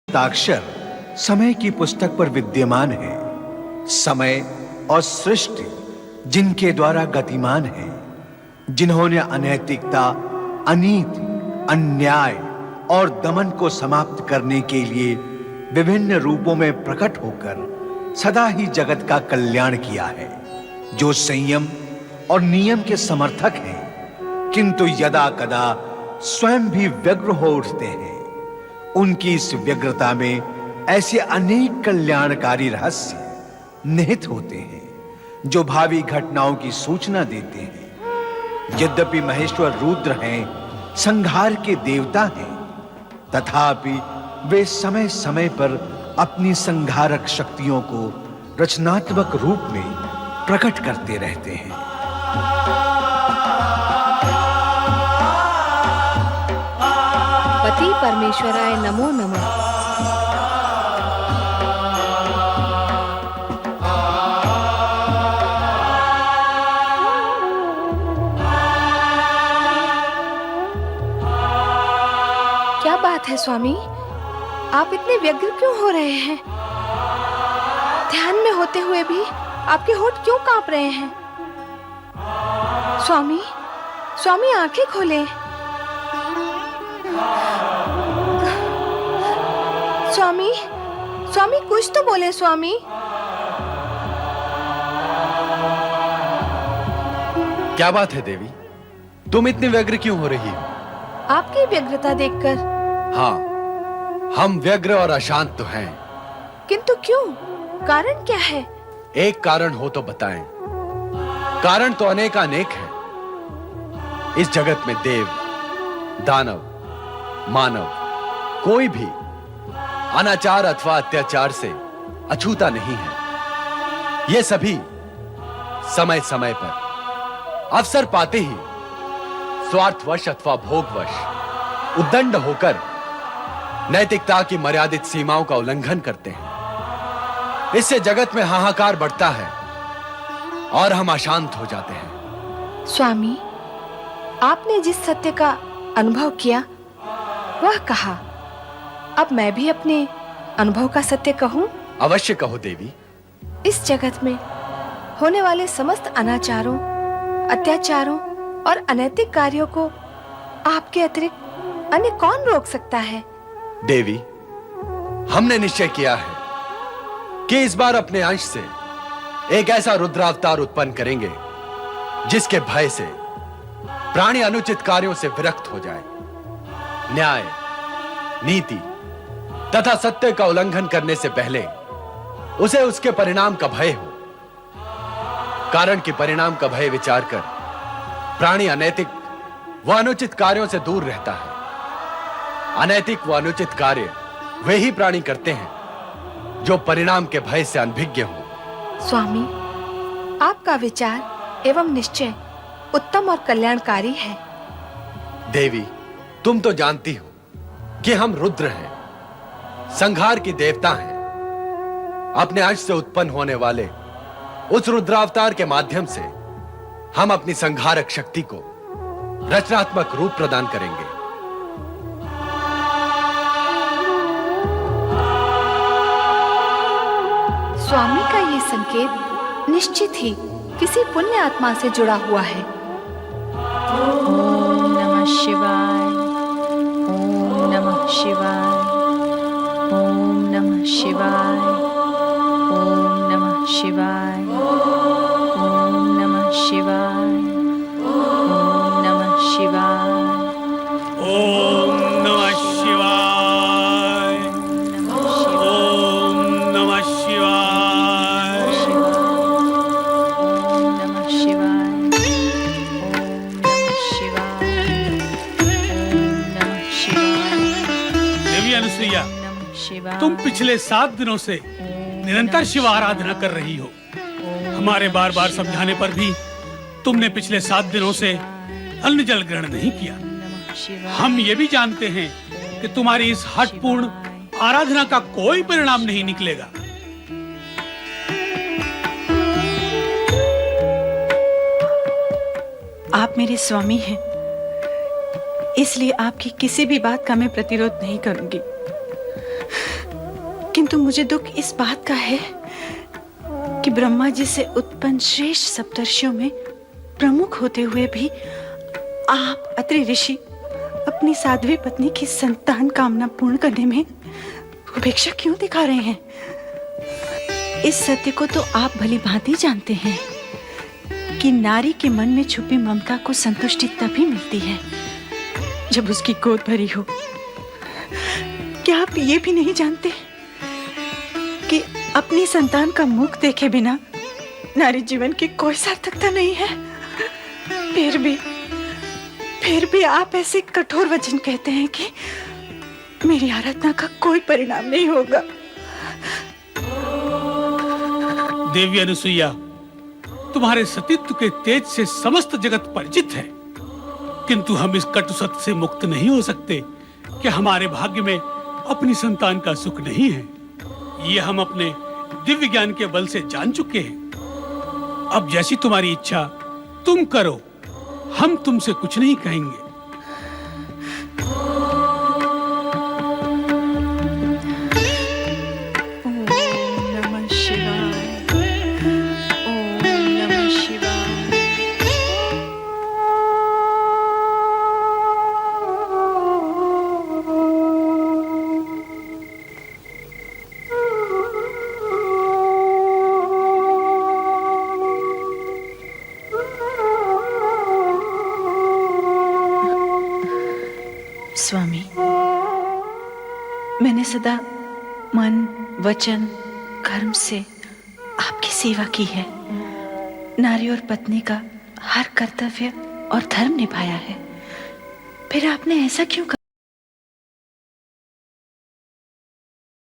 हस्ताक्षर समय की पुस्तक पर विद्यमान है। समय और सृष्टि जिनके द्वारा गतिमान है, जिन्होंने अनैतिकता, अनीति, अन्याय और दमन को समाप्त करने के लिए विभिन्न रूपों में प्रकट होकर सदा ही जगत का कल्याण किया है, जो संयम और नियम के समर्थक हैं, किंतु यदा कदा स्वयं भी व्यग्र हो उठते हैं। उनकी इस व्यग्रता में ऐसे अनेक कल्याणकारी रहस्य निहित होते हैं जो भावी घटनाओं की सूचना देते हैं। यद्यपि महेश्वर रुद्र हैं, संहार के देवता हैं, तथापि वे समय समय पर अपनी संहारक शक्तियों को रचनात्मक रूप में प्रकट करते रहते हैं। पति परमेश्वराय नमो नमः। क्या बात है स्वामी, आप इतने व्यग्र क्यों हो रहे हैं? ध्यान में होते हुए भी आपके होंठ क्यों कांप रहे हैं? स्वामी, स्वामी आंखें खोलें। स्वामी, स्वामी कुछ तो बोले स्वामी। क्या बात है देवी, तुम इतनी व्यग्र क्यों हो रही हो? आपकी व्यग्रता देखकर। हाँ, हम व्यग्र और अशांत तो हैं। किंतु क्यों? कारण क्या है? एक कारण हो तो बताएं। कारण तो अनेकानेक है। इस जगत में देव, दानव, मानव कोई भी अनाचार अथवा अत्याचार से अछूता नहीं है। ये सभी समय समय पर अवसर पाते ही स्वार्थवश अथवा भोगवश उद्दंड होकर नैतिकता की मर्यादित सीमाओं का उल्लंघन करते हैं। इससे जगत में हाहाकार बढ़ता है और हम अशांत हो जाते हैं। स्वामी, आपने जिस सत्य का अनुभव किया वह कहा, अब मैं भी अपने अनुभव का सत्य कहूं? अवश्य कहो देवी। इस जगत में होने वाले समस्त अनाचारों, अत्याचारों और अनैतिक कार्यों को आपके अतिरिक्त अन्य कौन रोक सकता है? देवी, हमने निश्चय किया है कि इस बार अपने अंश से एक ऐसा रुद्रावतार उत्पन्न करेंगे जिसके भय से प्राणी अनुचित कार्यों से विरक्त हो जाए, न्याय, नीति तथा सत्य का उल्लंघन करने से पहले उसे उसके परिणाम का भय हो। कारण कि परिणाम का भय विचार कर प्राणी अनैतिक व अनुचित कार्यों से दूर रहता है। अनैतिक व अनुचित कार्य वे ही प्राणी करते हैं जो परिणाम के भय से अनभिज्ञ हो। स्वामी, आपका विचार एवं निश्चय उत्तम और कल्याणकारी है। देवी, तुम तो जानती हो कि हम रुद्र हैं, संहार की देवता हैं। अपने अंश से उत्पन्न होने वाले उस रुद्रावतार के माध्यम से हम अपनी संहारक शक्ति को रचनात्मक रूप प्रदान करेंगे। स्वामी का ये संकेत निश्चित ही किसी पुण्य आत्मा से जुड़ा हुआ है। ओम नमः शिवाय, ओम नमः शिवाय, ओम नमः शिवाय, ओम नमः शिवाय, ओम नमः शिवाय, ओम नमः शिवाय, ओम नमः शिवाय, ओम नमः शिवाय, ओम नमः शिवाय, ओम नमः शिवाय, ओम नमः शिवाय, देवी अनुसुईया, नमः शिवाय। तुम पिछले 7 दिनों से निरंतर शिव आराधना कर रही हो। हमारे बार बार समझाने पर भी तुमने पिछले 7 दिनों से अन्न जल ग्रहण नहीं किया। हम ये भी जानते हैं कि तुम्हारी इस हठपूर्ण आराधना का कोई परिणाम नहीं निकलेगा। आप मेरे स्वामी हैं, इसलिए आपकी किसी भी बात का मैं प्रतिरोध नहीं करूंगी। किंतु मुझे दुख इस बात का है कि ब्रह्मा जी से उत्पन्न श्रेष्ठ सप्तर्षियों में प्रमुख होते हुए भी आप अत्रि ऋषि अपनी साध्वी पत्नी की संतान कामना पूर्ण करने में उपेक्षा क्यों दिखा रहे हैं? इस सत्य को तो आप भली भांति जानते हैं कि नारी के मन में छुपी ममता को संतुष्टि तभी मिलती है जब उसकी गोद भरी हो। क्या आप ये भी नहीं जानते कि अपनी संतान का मुख देखे बिना नारी जीवन की कोई सार्थकता नहीं है? फिर भी आप ऐसे कठोर वचन कहते हैं कि मेरी आराधना का कोई परिणाम नहीं होगा। देवी अनुसुईया, तुम्हारे सतीत्व के तेज से समस्त जगत परिचित है, किंतु हम इस कटु सत्य से मुक्त नहीं हो सकते कि हमारे भाग्य में अपनी संतान का सुख नहीं है। ये हम अपने दिव्य ज्ञान के बल से जान चुके हैं। अब जैसी तुम्हारी इच्छा तुम करो, हम तुमसे कुछ नहीं कहेंगे। ओम नमः शिवाय। ओम नमः शिवाय। स्वामी, मैंने सदा मन, वचन, कर्म से आपकी सेवा की है। नारी और पत्नी का हर कर्तव्य और धर्म निभाया है। फिर आपने ऐसा क्यों कहा?